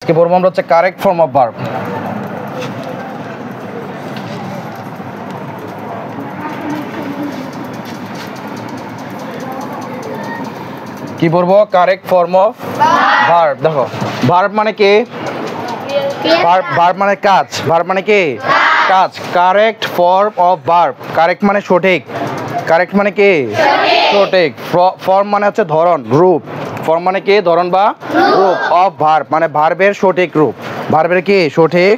আজকে পড়বো আমরা হচ্ছে কারেক্ট ফর্ম অফ ভার্ব। কি পড়বো? Correct form of verb. দেখো ভার্ব মানে কি? ভার্ব মানে কাজ। ভার্ব মানে কি? কাজ। Correct form of verb. Correct মানে সঠিক। কারেক্ট মানে কি? সঠিক। ফর্ম মানে হচ্ছে ধরন, রূপ। ফর্ম মানে কি? ধরন বা রূপ। অফ ভার্ব মানে ভার্বের সঠিক রূপ। ভার্বের কি? সঠিক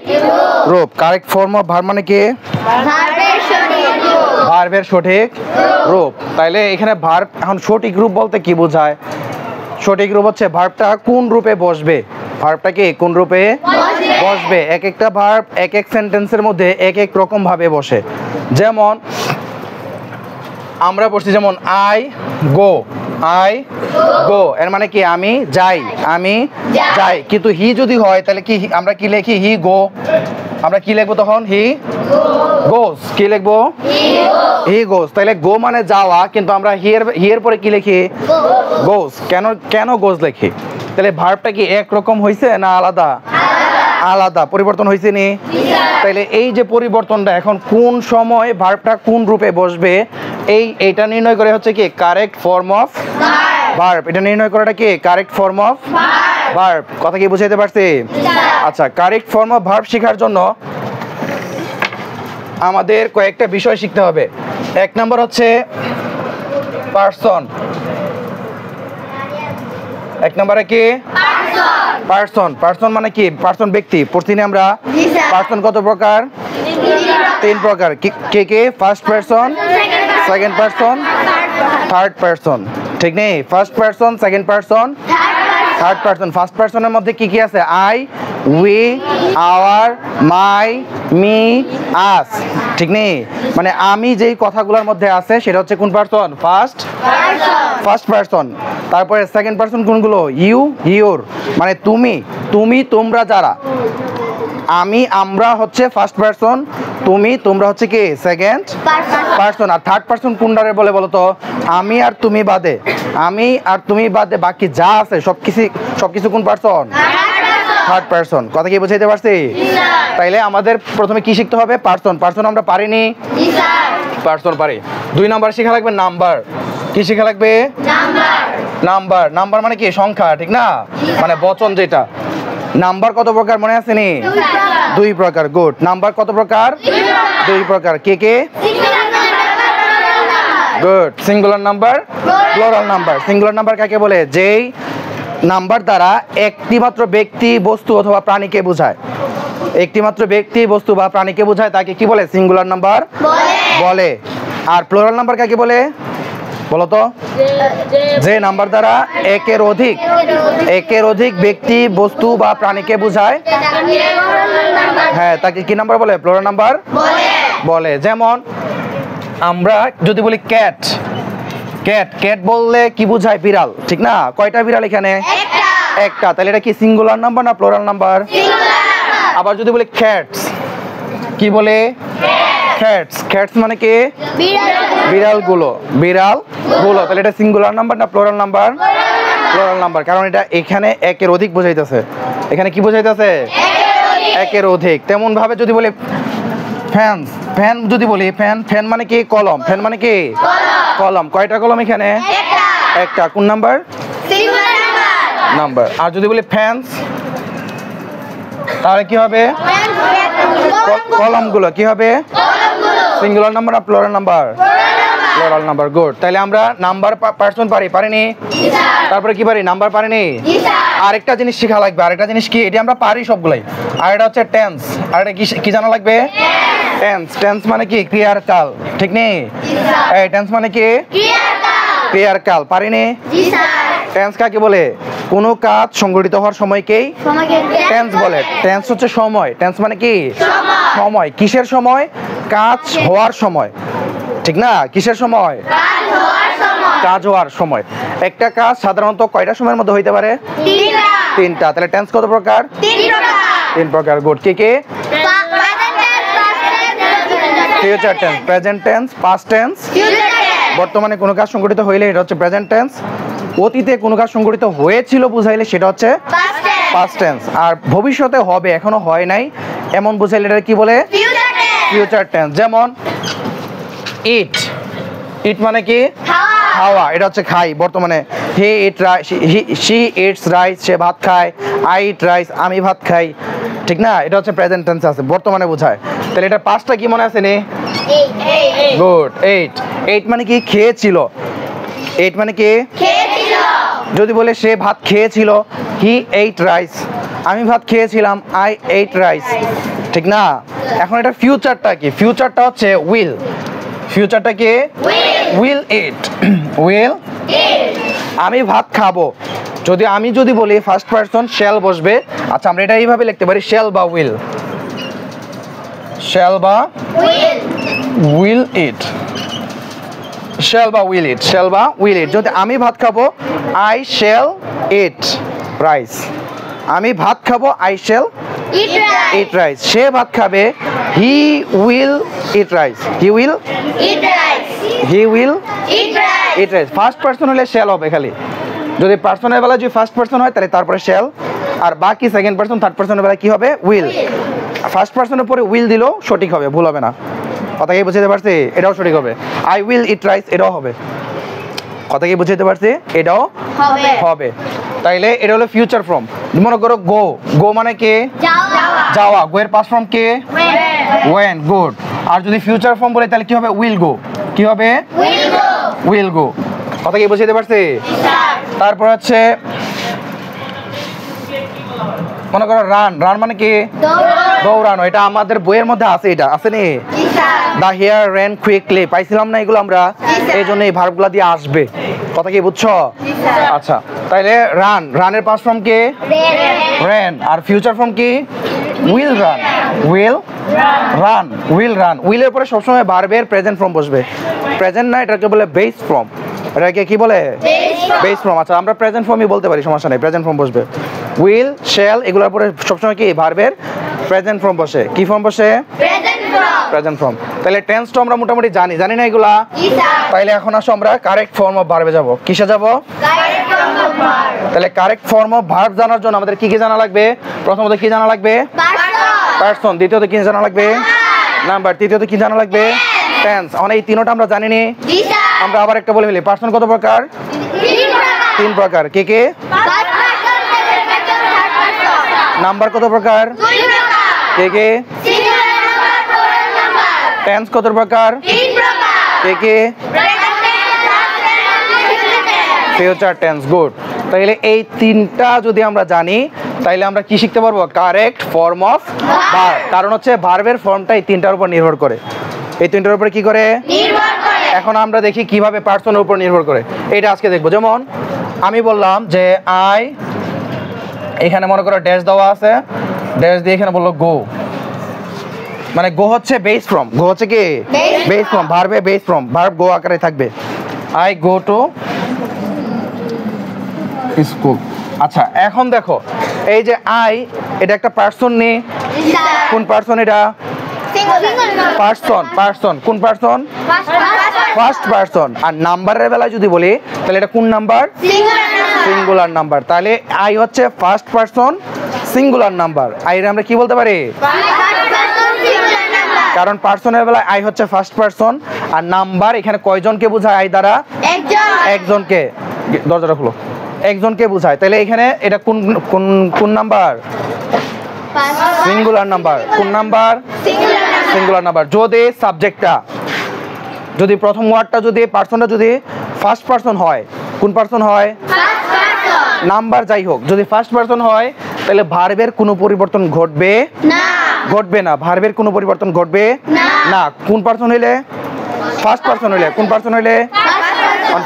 রূপ। কারেক্ট ফর্ম অফ ভার্ব মানে কি? ভার্বের সঠিক রূপ। তাইলে এখানে ভার্ব এখন সঠিক রূপ বলতে কি বোঝায়? সঠিক রূপ হচ্ছে ভার্বটা কোন রূপে বসবে। ভার্বটা কি কোন রূপে বসবে? এক একটা ভার্ব এক এক সেন্টেন্সের মধ্যে এক এক রকম ভাবে বসে। যেমন আমরা পড়ছি, যেমন আই গো। আই গো এর মানে কি? আমি যাই। আমি যাই। কিন্তু হি যদি হয় তাহলে কি আমরা কি লিখি? হি গো। আমরা কি লিখবো তখন? হি গোস। কি লিখবো? হি গোস। তাহলে গো মানে যাওয়া, কিন্তু আমরা হিয়ের পরে কি লিখি? গোস। কেন গোস লিখি? তাহলে ভার্বটা কি একরকম হয়েছে না আলাদা? আলাদা। পরিবর্তন হয়েছে নি? তাইলে এই যে পরিবর্তনটা, এখন কোন সময় ভার্বটা কোন রূপে বসবে এইটা নির্ণয় করে হচ্ছে কি কারেক্ট ফর্ম অফ ভার্ব। এটা নির্ণয় করাটা কি কারেক্ট ফর্ম অফ ভার্ব। কথা কি বুঝাইতে পারছি? আচ্ছা, কারেক্ট ফর্ম অফ ভার্ব শেখার জন্য আমাদের কয়েকটা বিষয় শিখতে হবে। এক নম্বর হচ্ছে পার্সন। এক নম্বরে কি? পার্সন। পার্সন মানে কি? পার্সন ব্যক্তি। পড়ছি না আমরা? পার্সন কত প্রকার? তিন প্রকার। কে কে? First person, second person, third person. ঠিক নেই? First person, second person, third person. First পার্সনের মধ্যে কি কি আছে? I, we, our, my, me, us. ঠিক নেই? মানে আমি যেই কথাগুলোর মধ্যে আছে সেটা হচ্ছে কোন পার্সন? First person. তারপরে সেকেন্ড পার্সন কোনগুলো? ইউ, ইউর মানে তুমি, তোমরা যারা। আমি, আমরা হচ্ছে ফার্স্ট পার্সন, তুমি, তোমরা হচ্ছে কি সেকেন্ড পার্সন। আর থার্ড পার্সন কোনটারে বলে বলো তো? আমি আর তুমি বাদে। আমি আর তুমি বাদে বাকি যা আছে সবকিছু কোন পার্সন? Third person. কথা কি বুঝাইতে পারছি? তাইলে আমাদের প্রথমে কি শিখতে হবে? পার্সন। পার্সন আমরা পারিনি? পার্সন পারি। 2 নাম্বার শেখা লাগবে নাম্বার। কি শেখা লাগবে? নাম্বার। নাম্বার মানে কি? সংখ্যা। ঠিক না? মানে বচন যেটা। নাম্বার কত প্রকার মনে আছে নি? 2 প্রকার। গুড। নাম্বার কত প্রকার? 2 প্রকার। কে কে? Good. Singular number, plural number. Singular number কাকে বলে? যেই নাম্বার দ্বারা একটি মাত্র ব্যক্তি, বস্তু অথবা প্রাণীকে বোঝায়। একটি মাত্র ব্যক্তি, বস্তু বা প্রাণীকে বোঝায় তাকে কি বলে? সিঙ্গুলার নাম্বার বলে। আর প্লুরাল নাম্বার কাকে বলে বলো তো? যে নাম্বার দ্বারা একের অধিক ব্যক্তি, বস্তু বা প্রাণীকে বোঝায়, হ্যাঁ, তাকে কি নাম্বার বলে? প্লুরাল নাম্বার বলে। যেমন আমরা যদি বলি ক্যাট, ক্যাট বললে কি বোঝায়? বিড়াল। ঠিক না? কয়টা বিড়াল এখানে? একটা। তাহলে এটা কি সিঙ্গুলার নাম্বার না প্লুরাল নাম্বার? আবার যদি বলি ক্যাটস, কি বলে? ক্যাটস মানে কি? বিড়ালগুলো। তাহলে এটা সিঙ্গুলার নাম্বার না প্লুরাল নাম্বার? Plural number. কারণ এটা এখানে একের অধিক বোঝাইতেছে। এখানে কি বোঝাইতেছে? একের অধিক। তেমন ভাবে যদি বলি ফ্যান যদি বলি ফ্যান মানে কি? কলম। ফ্যান মানে কি? কলম। কয়টা কলম এখানে? একটা। কোন নাম্বার? নাম্বার। আর যদি বলি ফ্যান্স তাহলে কি হবে? কলমগুলো। কি হবে? সিঙ্গুলার নাম্বার না plural number? Plural number. Good. তাহলে আমরা নাম্বার পার্সন পারিনি? তারপরে কি পারি? নাম্বার পারিনি? আরেকটা জিনিস শেখা লাগবে। আরেকটা জিনিস কি? এটি আমরা পারি সবগুলাই। আর এটা হচ্ছে টেন্স। আর এটা কি জানা লাগবে? টেন্স মানে কি? ক্রিয়ার কাল। ঠিক নেই? এই টেন্স মানে কি? ক্রিয়ার কাল। পারিনি? টেন্স কাকে বলে? কোন কাজ সংঘটিত হওয়ার সময়কেই টেন্স বলে। টেন্স হচ্ছে সময়। টেন্স মানে কি? সময়। কিসের সময়? কাজ হওয়ার সময়। ঠিক না? কিসের সময়? কাজ হওয়ার সময়। একটা কাজ সাধারণত কয়টা সময়ের মধ্যে হইতে পারে? 3টা। তাহলে টেন্স কত প্রকার? 3 প্রকার। গুড। কে কে? Future tense, present tense, past tense. বর্তমানে কোনো কাজ সংঘটিত হইলে এটা হচ্ছে প্রেজেন্ট টেন্স। অতীতে কোনো কাজ সংঘটিত হয়েছিল বুঝাইলে সেটা হচ্ছে পাস্ট টেন্স। Past tense. আর ভবিষ্যতে হবে, এখনো হয় নাই এমন বুঝাইলে এটা কি বলে? Future tense. যেমন ইট, ইট মানে কি? খাওয়া, এটা হচ্ছে খাই বর্তমানে। He eat rice, she eats rice, সে ভাত খায়। আই ইট রাইস, আমি ভাত খাই, ঠিক না? এটা হচ্ছে প্রেজেন্ট টেন্স আছে, বর্তমানে বোঝায়। তাহলে এটা পাস্টটা কি মনে আছে নি? Good, eight. এইট মানে কি? খেয়েছিল। এইট মানে কি? যদি বলে সে ভাত খেয়েছিল, হি এইট রাইস। আমি ভাত খেয়েছিলাম, আই এইট রাইস, ঠিক না? এখন এটা ফিউচারটা কি? ফিউচারটা হচ্ছে উইল। ফিউচারটা কি? Will it, will. আমি ভাত খাবো, যদি বলি ফার্স্ট পারসন শ্যাল বসবে। আচ্ছা, আমরা এটা এইভাবে লিখতে পারি, শ্যাল বা উইল, শ্যাল বা উইল ইট, শ্যাল বা উইল ইট, শ্যাল বা উইল ইট। যদি আমি ভাত খাবো, আই শ্যাল ইট রাইস। আমি ভাত খাবো, আই শ্যাল ইট রাইস। সে ভাত খাবে, he will eat rice, he will eat rice. First person হলে শ্যাল হবে খালি। যদি পার্সনের বেলা যদি ফার্স্ট পারসন হয় তাহলে তারপরে শ্যাল, আর বাকি সেকেন্ড পারসন থার্ড পারসনের বেলা কি হবে? উইল। ফার্স্ট পারসনের পরে উইল দিলেও সঠিক হবে, ভুল হবে না। কথা কি বুঝতে পারছি? এটাও সঠিক হবে। আই উইল ইট রাইস, এটাও হবে। কথা কি বুঝতে পারছি? এটাও হবে। তাইলে এটা হলো ফিউচার ফর্ম। মনে করো গো, গো মানে কি? যাওয়া। গো এর পাস্ট ফর্ম কি? ওয়েন। গুড। আর যদি ফিউচার ফর্ম বলে তাহলে কি হবে? Will go. কি হবে? Will go. কথা কি বুঝতে পারছি? তারপর হচ্ছে মনে করো রান। রান মানে কি? দৌড়ানো। এটা আমাদের বইয়ের মধ্যে আছে, এটা আছে নি? দা হেয়ার ran quickly, পাইছিলাম না এগুলো আমরা, এই জন্য এই ভার্বগুলো দিয়ে আসবে। কথা কি বুঝছো? আচ্ছা, তাইলে রান, রানের পাস্ট ফর্ম কি? ran। আর ফিউচার ফর্ম কি? Will run, will run, will run. উইলের পরে সবসময় ভার্বের প্রেজেন্ট ফর্ম বসবে। প্রেজেন্ট না, এটাকে বলে বেস ফর্ম। এটাকে কি বলে? Base form. আচ্ছা, আমরা প্রেজেন্ট ফর্মই বলতে পারি, সমস্যা নেই। প্রেজেন্ট ফর্ম বসবে। উইল, শ্যাল, এগুলোর পরে সবসময় কি ভার্বের প্রেজেন্ট ফর্ম বসে। কি ফর্ম বসে? Present form. তাহলে টেন্সটা আমরা মোটামুটি জানি না এগুলা? তাইলে এখন আসো আমরা কারেক্ট ফর্ম অফ ভার্বে যাব। কিসে যাব? তাহলে কারেক্ট ফর্ম অফ ভার্ব জানার জন্য আমাদের কি কি জানা লাগবে? প্রথমত কি জানা লাগবে? পারসন। দ্বিতীয়ত কি জানা লাগবে? নাম্বার। তৃতীয়ত কি জানা লাগবে? টেন্স। অনেক এই তিনটা আমরা জানি নি। আমরা আবার একটা বলে ফেলি, পারসন কত প্রকার? 3 প্রকার। কে কে? নাম্বার কত প্রকার? কে কে? টেন্স কত প্রকার? কে কে? Future tense. গুড। তাহলে এই তিনটা যদি আমরা জানি তাইলে আমরা কি শিখতে পারবো? Correct form of verb. কারণ হচ্ছে ভার্বের ফর্মটা এই তিনটার উপর নির্ভর করে। এই তিনটার উপর কি করে? এখন আমরা দেখি কিভাবে পার্সনের উপর নির্ভর করে, এটা আজকে দেখবো। যেমন আমি বললাম যে আই, এখানে মনে করো ড্যাশ দেওয়া আছে, ড্যাশ দিয়ে এখানে বললো গো, মানে গো হচ্ছে বেস ফর্ম। গো হচ্ছে কি? Base form. ভার্বে বেস ফর্ম, ভার্ব গো আকারে থাকবে। I go to school. আচ্ছা, এখন দেখো এই যে আই, এটা একটা পার্সন নেই? কোন পার্সন এটা? পার্সন। পার্সন কোন পার্সন? First person. আর নাম্বারের বেলায় যদি বলি তাহলে এটা কোন নাম্বার? Singular number. তাহলে আই হচ্ছে first person singular number. I এর আমরা কি বলতে পারি? কারণ পার্সনের বেলায় আই হচ্ছে ফার্স্ট পার্সন, আর নাম্বার এখানে কয়জনকে বোঝায়? আই দ্বারা একজনকে। দরজাটা খুলো। একজনকে বোঝায়। তাহলে এখানে এটা কোন কোন কোন নাম্বার? Singular number. কোন নাম্বার? Singular number. যদি সাবজেক্টটা, যদি প্রথম ওয়ার্ডটা, যদি পার্সনটা যদি ফার্স্ট পার্সন হয়, কোন পার্সন হয়? নাম্বার যাই হোক, যদি ফার্স্ট পার্সন হয় তাহলে ভার্বের কোনো পরিবর্তন ঘটবে না। ঘটবে না। ভার্বের কোনো পরিবর্তন ঘটবে না। কোন পার্সন হইলে? ফার্স্ট পার্সন হইলে। কোন পার্সন হইলে?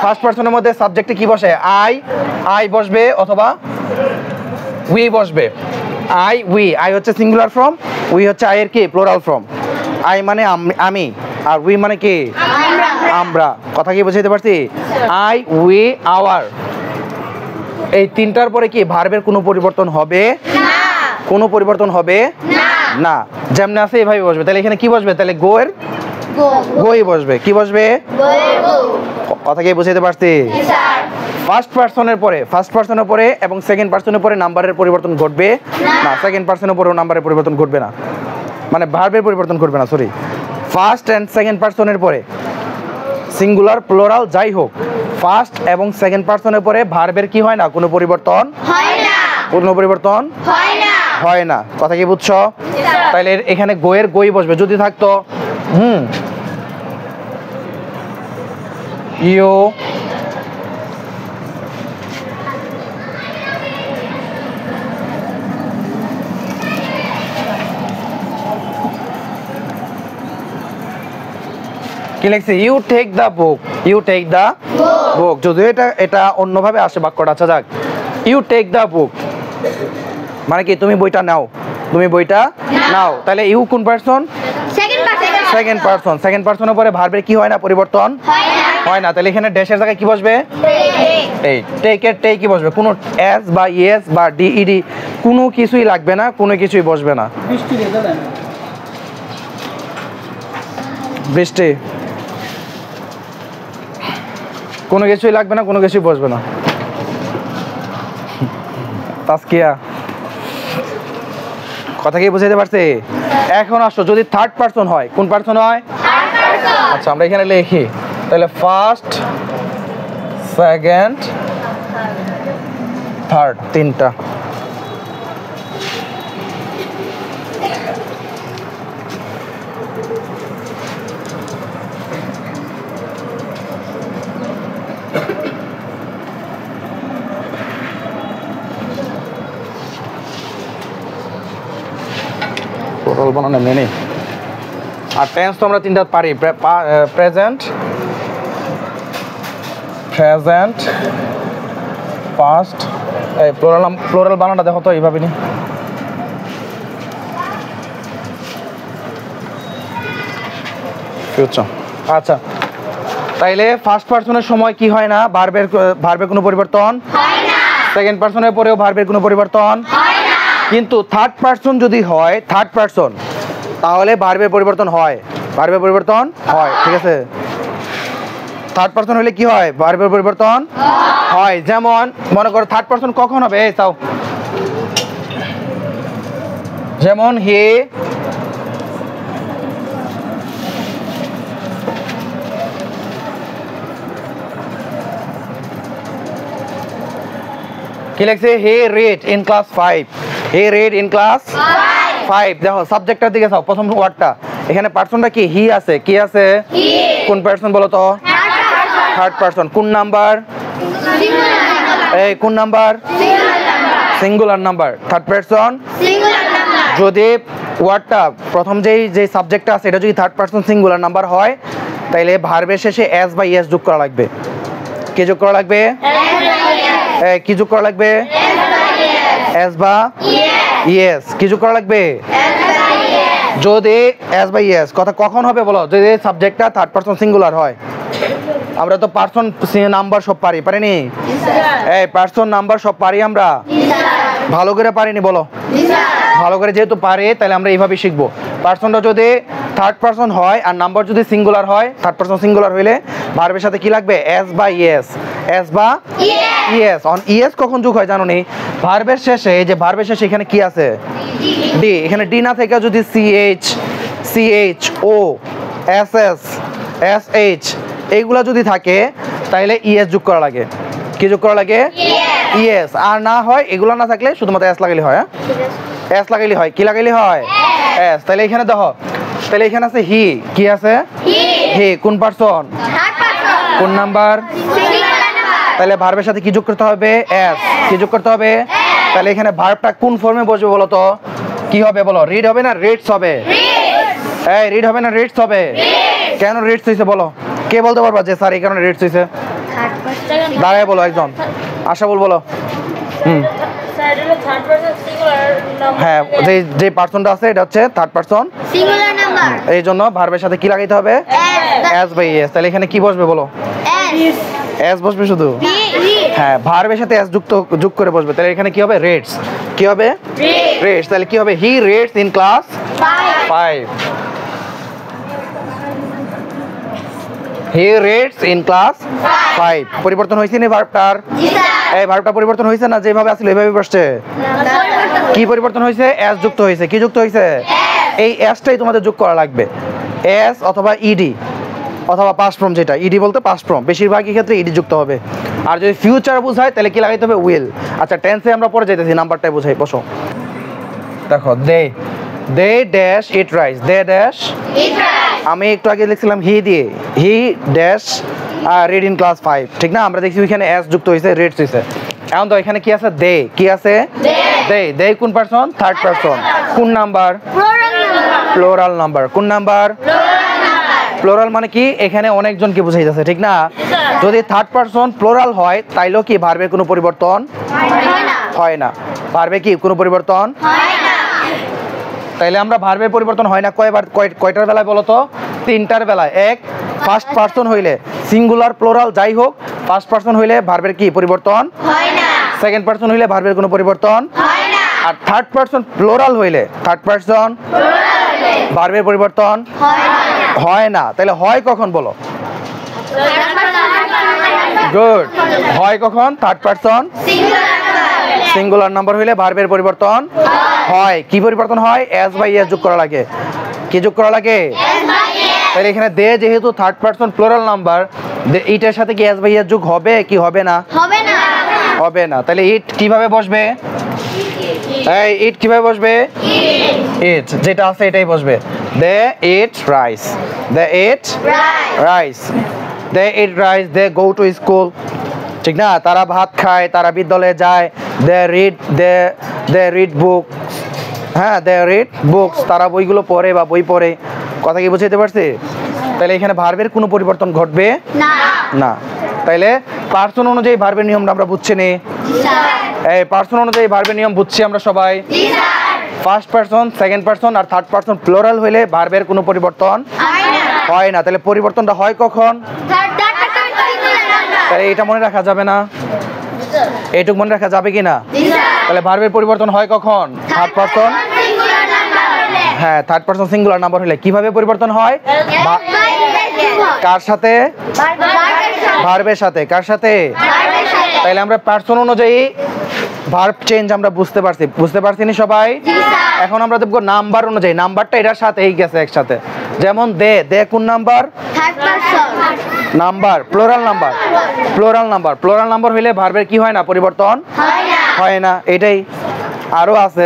ফার্স্ট পার্সনের মধ্যে সাবজেক্টে কি বসে? আই। আই বসবে অথবা উই বসবে। I, we. আই হচ্ছে সিঙ্গুলার ফর্ম, উই হচ্ছে আই এর কি? Plural form. আই মানে আমি, আর উই মানে কি? আমরা। কথা কি বুঝাইতে পারছি? I, we, our. এই তিনটার পরে কি ভার্বের কোনো পরিবর্তন হবে না। কোনো পরিবর্তন হবে না। যেমন আছে এইভাবে বসবে। তাহলে এখানে কি বসবে? তাহলে গো এর গোই বসবে। কি বসবে? কথা কি বুঝাইতে পারছি? ফার্স্ট পারসনের পরে এবং সেকেন্ড পারসনের পরে নাম্বারের পরিবর্তন ঘটবে না, সেকেন্ড পারসনের পরেও নাম্বারের পরিবর্তন ঘটবে না, মানে ভার্বের পরিবর্তন ঘটবে না, সরি। ফার্স্ট অ্যান্ড সেকেন্ড পারসনের পরে সিঙ্গুলার প্লুরাল যাই হোক, ফার্স্ট এবং সেকেন্ড পারসনের পরে ভার্বের কি হয় না, কোনো পরিবর্তন হয় না, কোনো পরিবর্তন হয় না। কথা কি বুঝছো? তাহলে এখানে গোয়ের গই বসবে। যদি থাকতো ইউ কি লিখছে, you take the book, you take the book. যদিও এটা অন্যভাবে আসে বাক্যটা, আচ্ছা যাক, ইউ টেক দ্য বুক মানে কি তুমি বইটা নাও, তুমি বইটা নাও। তাহলে ইউ কোন পারসন? Second person. সেকেন্ড পারসনের পরে ভার্বের কি হয় না, পরিবর্তন হয় না। তাহলে এখানে ড্যাশের জায়গায় কি বসবে? এই টেকের টেক কি বসবে? কোনো এস বা ইএস বা ডিইডি কোনো কিছুই লাগবে না, কোনো কিছুই বসবে না। বৃষ্টি কোনো কিছুই লাগবে না, কোনো কিছুই বসবে না। তাসকিয়া কথা কি বুঝাইতে পারছে? এখন আসো, যদি থার্ড পারসন হয়, কোন পারসন হয়? আচ্ছা আমরা এখানে লিখি, তাহলে ফার্স্ট, সেকেন্ড, থার্ড, তিনটা। বানানো মেনে আর টেন্স তো আমরা তিনটা পারি, প্রেজেন্ট, পাস্ট, এই প্লুরাল বানানোটা দেখো তো এইভাবে নি। ফিউচার। আচ্ছা তাইলে ফার্স্ট পারসনের সময় কি হয় না, ভার্বের কোনো পরিবর্তন হয় না, সেকেন্ড পারসনের পরেও ভার্বের কোনো পরিবর্তন হয় না। কিন্তু থার্ড পারসন যদি হয়, থার্ড পারসন, তাহলে ভার্বের পরিবর্তন হয়, ভার্বের পরিবর্তন হয়, ঠিক আছে? থার্ড পারসন হলে কি হয়, ভার্বের পরিবর্তন হয়। যেমন মনে করো থার্ড পারসন কখন হবে, এই তাও, যেমন হি, কি লিখছে, he read in class 5, he read in class 5। দেখো সাবজেক্টটার দিকে যাও, প্রথম ওয়ার্ডটা, এখানে পারসনটা কি, হি আছে, কি আছে, কোন পারসন বলো তো? Third person. কোন নাম্বার? এই কোন number? Singular number. Third person যদি ওয়ার্ডটা প্রথম যে সাবজেক্টটা আছে এটা যদি থার্ড পারসন সিঙ্গুলার নাম্বার হয়, তাইলে ভার্বের শেষে এস বা ইএস যোগ করা লাগবে। কি যোগ করা লাগবে? কি যোগ করা লাগবে? এস বা ইএস। কি যোগ করা লাগবে? যদি এস বা ইএস। কথা কখন হবে বলো, যদি সাবজেক্টটা থার্ড পারসন সিঙ্গুলার হয়। আমরা তো পারসন নাম্বার সব পারিনি? এই পারসন নাম্বার সব পারি আমরা? ভালো করে পারিনি বলো? ভালো করে যেহেতু পারি, তাহলে আমরা এইভাবে শিখবো। পারসনটা যদি থার্ড পারসন হয় আর নাম্বার যদি সিঙ্গুলার হয়, থার্ড পারসন সিঙ্গুলার হইলে ভার্বের সাথে কি লাগবে? এস বা ইএস। এস বা ইএস। অন ইএস কখন যোগ হয় জানো নি? ভার্বের শেষে, এই যে ভার্বের শেষে এখানে কি আছে? ডি। এখানে ডি না থেকে যদি সিএইচ, সিএইচ ও, এসএস, এসএইচ এইগুলা যদি থাকে, তাহলে ইএস যোগ করা লাগে। কি যোগ করা লাগে? ইএস। আর না হয় এগুলো না থাকলে শুধুমাত্র এস লাগাইলে হয়। এস লাগাইলে হয়। কি লাগাইলে হয়? এস। তাহলে এখানে দেখো, তাহলে এখানে আছে হি। কি আছে? হি। কোন পারসন? কোন নাম্বার? তাহলে ভার্বের সাথে কি যোগ করতে হবে? এস। কি যোগ করতে হবে? তাহলে এখানে ভার্বটা কোন ফর্মে বসবে বলো তো? কি হবে বলো? রিড হবে না রিডস হবে? এই রিড হবে না রিডস হবে? কেন রিডস হইছে বলো? কে বলতে পারবা যে স্যার এই কারণে রিডস হইছে? দাঁড়ায় বলো একজন। আশা বলো। হ্যাঁ, যে পারসনটা আছে এটা হচ্ছে থার্ড পারসন সিঙ্গুলার নাম্বার। এই জন্য ভার্বের সাথে কি লাগাইতে হবে? S by S. তাহলে এখানে কি বসবে বলো? এস বসবে শুধু? হ্যাঁ, ভার্বের সাথে এস যোগ করে বসবে। তাহলে এখানে কি হবে? রেডস। কি হবে? রেডস। তাহলে কি হবে? He reads in class 5। He reads in class 5 পরিবর্তন হইছে নি ভার্বটার এই ভার্বটা পরিবর্তন হইছে না যেভাবে আছিল এইভাবে বসছে কি পরিবর্তন হইছে এস যুক্ত হইছে কি যুক্ত হইছে এই এসটাই তোমাদের যোগ করা লাগবে এস অথবা ইডি অথবা পাস্ট ফর্ম যেটা ইডি বলতে পাস্ট ফর্ম বেশিরভাগই ক্ষেত্রে ইডি যুক্ত হবে আর যদি ফিউচার বোঝায় তাহলে কি লাগাইতে হবে উইল আচ্ছা টেন্সে আমরা পরে যাইতেছি নাম্বারটাই বোঝাই বসো দেখো they dash eat rice they dash আমি একটু আগে লিখছিলাম হি দিয়ে he dash read in class 5 ঠিক না আমরা দেখছি ওইখানে এস যুক্ত হইছে রিডস হইছে এখন তো এখানে কি আছে দে কি আছে দে কোন পারসন থার্ড পারসন কোন নাম্বার প্লুরাল নাম্বার কোন নাম্বার প্লুরাল মানে কি এখানে অনেকজনকে বোঝাইতেছে ঠিক না যদি থার্ড পারসন প্লুরাল হয় তাইলেও কি ভার্বের কোনো পরিবর্তন হয় না ভার্বে কি কোনো পরিবর্তন হয় না তাইলে আমরা ভার্বের পরিবর্তন হয় না কয়টার বেলায় বলো তো তিনটার বেলায় এক ফার্স্ট পারসন হইলে সিঙ্গুলার প্লুরাল যাই হোক ফার্স্ট পারসন হইলে ভার্বের কি পরিবর্তন হয় না সেকেন্ড পারসন হইলে ভার্বের কোনো পরিবর্তন হয় না আর থার্ড পারসন প্লুরাল হইলে থার্ড পারসন ভার্বের পরিবর্তন হয় না তাহলে হয় কখন বলো গুড হয় কখন থার্ড পারসন সিঙ্গুলার নাম্বার হইলে ভার্বের পরিবর্তন হয় কি পরিবর্তন হয় এস বাই এস যোগ করা লাগে কি যোগ করা লাগে তাহলে এখানে দে যেহেতু থার্ড পারসন প্লুরাল নাম্বার ইটের সাথে কি এস বাই এস যোগ হবে কি হবে না হবে না তাহলে ইট কিভাবে বসবে এই ইট কিভাবে বসবে ইট যেটা আছে এটাই বসবে they eat rice they eat rice they eat rice they go to school ঠিক না তারা ভাত খায় তারা বিদ্যালয়ে যায় দে রিড বুকস হ্যাঁ দে রিড বুকস তারা বইগুলো পড়ে বা বই পড়ে কথা কি বুঝতে পারছি তাহলে এখানে ভার্বের কোনো পরিবর্তন ঘটবে না তাইলে পার্সন অনুযায়ী ভার্বের নিয়মটা আমরা বুঝছি নি এই পার্সন অনুযায়ী ভার্বের নিয়ম বুঝছি আমরা সবাই ফার্স্ট পারসন সেকেন্ড পারসন আর থার্ড পারসন প্লুরাল হইলে ভার্বের কোনো পরিবর্তন হয় না তাহলে পরিবর্তনটা হয় কখন তাহলে এটা মনে রাখা যাবে না এইটুকু মনে রাখা যাবে কি না তাহলে ভার্বের পরিবর্তন হয় কখন থার্ড পারসন হ্যাঁ থার্ড পারসন সিঙ্গুলার নাম্বার হলে কিভাবে পরিবর্তন হয় কার সাথে ভার্বের সাথে কার সাথে তাহলে আমরা পারসন অনুযায়ী ভার্ব চেঞ্জ আমরা বুঝতে পারছি নি সবাই এখন আমরা দেখব নাম্বার অনুযায়ী নাম্বারটা এটার সাথেই গেছে একসাথে যেমন দে কোন নাম্বার নাম্বার প্লুরাল নাম্বার হইলে ভার্বের কি হয় না পরিবর্তন হয় না এটাই আরো আছে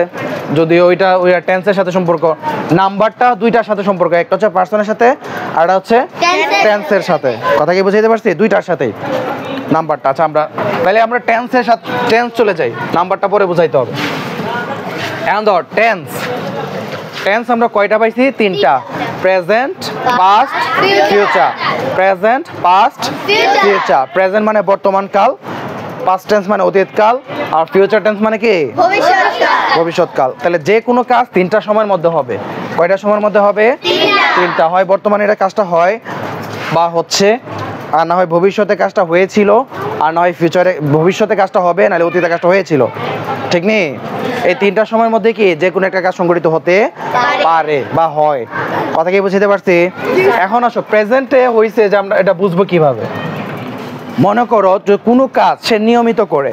যদিও ওইটা টেন্সের সাথে সম্পর্ক নাম্বারটা দুইটার সাথে সম্পর্ক একটা হচ্ছে পারসনের সাথে আর একটা হচ্ছে টেন্সের সাথে কথা কি বুঝাইতে পারছি দুইটার সাথেই নাম্বারটা আচ্ছা তাহলে আমরা টেন্সের সাথে টেন্স চলে যাই নাম্বারটা পরে বুঝাইতে হবে এখন ধর টেন্স আমরা কয়টা পাইছি তিনটা present past future present past future present মানে বর্তমান কাল পাস্ট টেন্স মানে অতীত কাল আর ফিউচার টেন্স মানে কি ভবিষ্যৎ কাল তাহলে যে কোনো কাজ তিনটা সময়ের মধ্যে হবে কয়টা সময়ের মধ্যে হবে তিনটা হয় বর্তমানে এটা কাজটা হয় বা হচ্ছে আর না হয় ভবিষ্যতে কাজটা হয়েছিল আর না হয় ফিউচারে ভবিষ্যতে কাজটা হবে নাহলে অতীতে কাজটা হয়েছিল ঠিক নেই এই তিনটা সময়ের মধ্যে কি যে কোনো একটা কাজ সংঘটিত হতে পারে বা হয় কথা কি বুঝতে পারছি এখন আসো প্রেজেন্টে হয়েছে যে আমরা এটা বুঝবো কিভাবে মনে করো যে কোনো কাজ সে নিয়মিত করে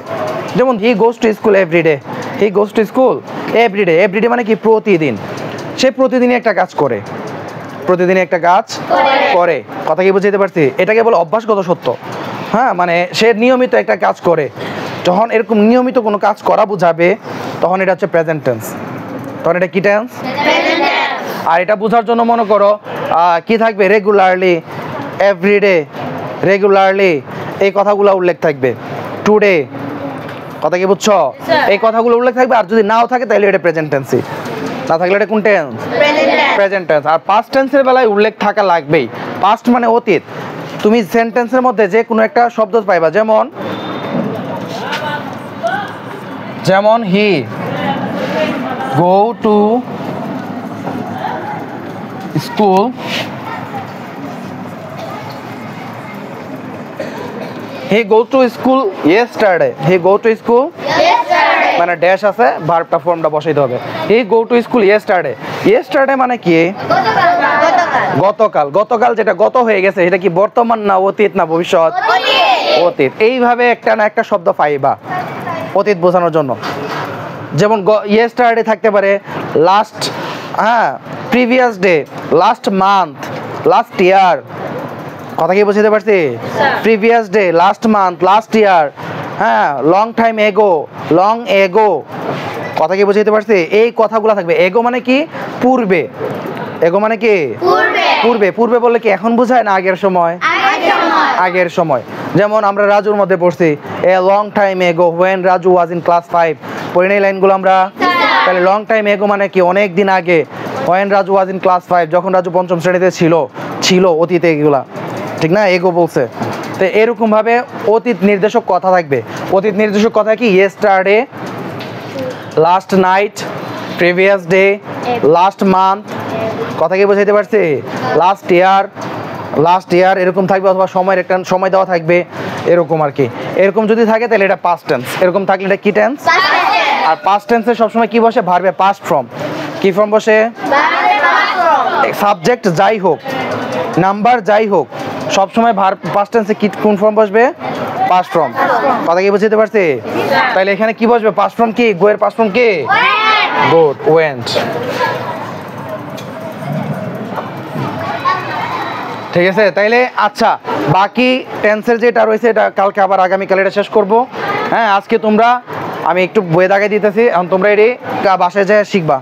যেমন he goes to school everyday everyday মানে কি প্রতিদিন সে প্রতিদিনই একটা কাজ করে কথা কি বুঝতে পারছি এটাকে বলে অভ্যাসগত সত্য হ্যাঁ মানে সে নিয়মিত একটা কাজ করে যখন এরকম নিয়মিত কোনো কাজ করা বোঝাবে তখন এটা হচ্ছে প্রেজেন্ট টেন্স তখন এটা কি টেন্স আর এটা বোঝার জন্য মনে করো কি থাকবে রেগুলারলি এভরিডে রেগুলারলি এই কথাগুলো উল্লেখ থাকবে টুডে কথা কি বুঝছো এই কথাগুলো উল্লেখ থাকবে আর যদি নাও থাকে তাহলে এটা প্রেজেন্ট টেন্সই না থাকলে এটা কোন টেন্স প্রেজেন্ট টেন্স আর পাস্ট টেন্সের বেলায় উল্লেখ থাকা লাগবেই পাস্ট মানে অতীত তুমি সেন্টেন্সের মধ্যে যে কোনো একটা শব্দ পাইবা যেমন he go to school he go to school yesterday মানে ড্যাশ আছে ভার্বটা ফর্মটা বসাইতে হবে he go to school yesterday মানে কি গতকাল, গতকাল যেটা গত হয়ে গেছে এটা কি বর্তমান না অতীত না ভবিষ্যৎ? অতীত। এইভাবে একটা না একটা শব্দ পাইবা অতীত বোঝানোর জন্য। যেমন ইয়েস্টারডে থাকতে পারে, লাস্ট, হ্যাঁ, previous day, last month, last year. কথা কি বুঝতে পারছি? Previous day, last month, last year, হ্যাঁ, লং টাইম এগো, লং এগো। কথা কি বুঝতে পারছি? এই কথাগুলো থাকবে। এগো মানে কি? পূর্বে। এগো মানে কি? পূর্বে। পূর্বে বললে কি এখন বোঝায় না আগের সময়? আগের সময়। যেমন আমরা রাজুর মধ্যে পড়ছি, এ লং টাইম এগো when Raju was in class 5। পড়ি নাই লাইনগুলো আমরা? তাহলে লং টাইম এগো মানে কি? অনেক দিন আগে। When Raju was in class 5, যখন রাজু পঞ্চম শ্রেণীতে ছিল অতীতে, এগুলা ঠিক না? এগো বলছে। তো এরকম ভাবে অতীত নির্দেশক কথা থাকবে। অতীত নির্দেশক কথা কি? Yesterday, last night, previous day, last month. কথা কি বুঝাইতে পারছি? লাস্ট ইয়ার এরকম থাকবে, অথবা সময়ের একটা সময় দেওয়া থাকবে এরকম আর কি। এরকম যদি থাকে তাহলে এটা পাস্ট টেন্স। এরকম থাকলে এটা কি টেন্স? আর পাস্ট টেন্সে সবসময় কি বসে? ভার্বে পাস্ট ফর্ম। কি ফর্ম বসে? সাবজেক্ট যাই হোক, নাম্বার যাই হোক, সবসময় ভার্ব পাস্ট টেন্সে কি কোন ফর্ম বসবে? Past form. কথা কি বুঝতে পারছি? তাহলে এখানে কি বসবে? পাস্ট ফর্ম কি? গো এর পাস্ট ফর্ম কি? Good, went. ঠিক আছে? তাইলে আচ্ছা, বাকি টেন্সের যেটা রয়েছে এটা কালকে আবার আগামীকাল এটা শেষ করব। হ্যাঁ, আজকে তোমরা, আমি একটু বইয়ে দাগাই দিতেছি, এখন তোমরা এটি বাসায় যেয়ে শিখবা।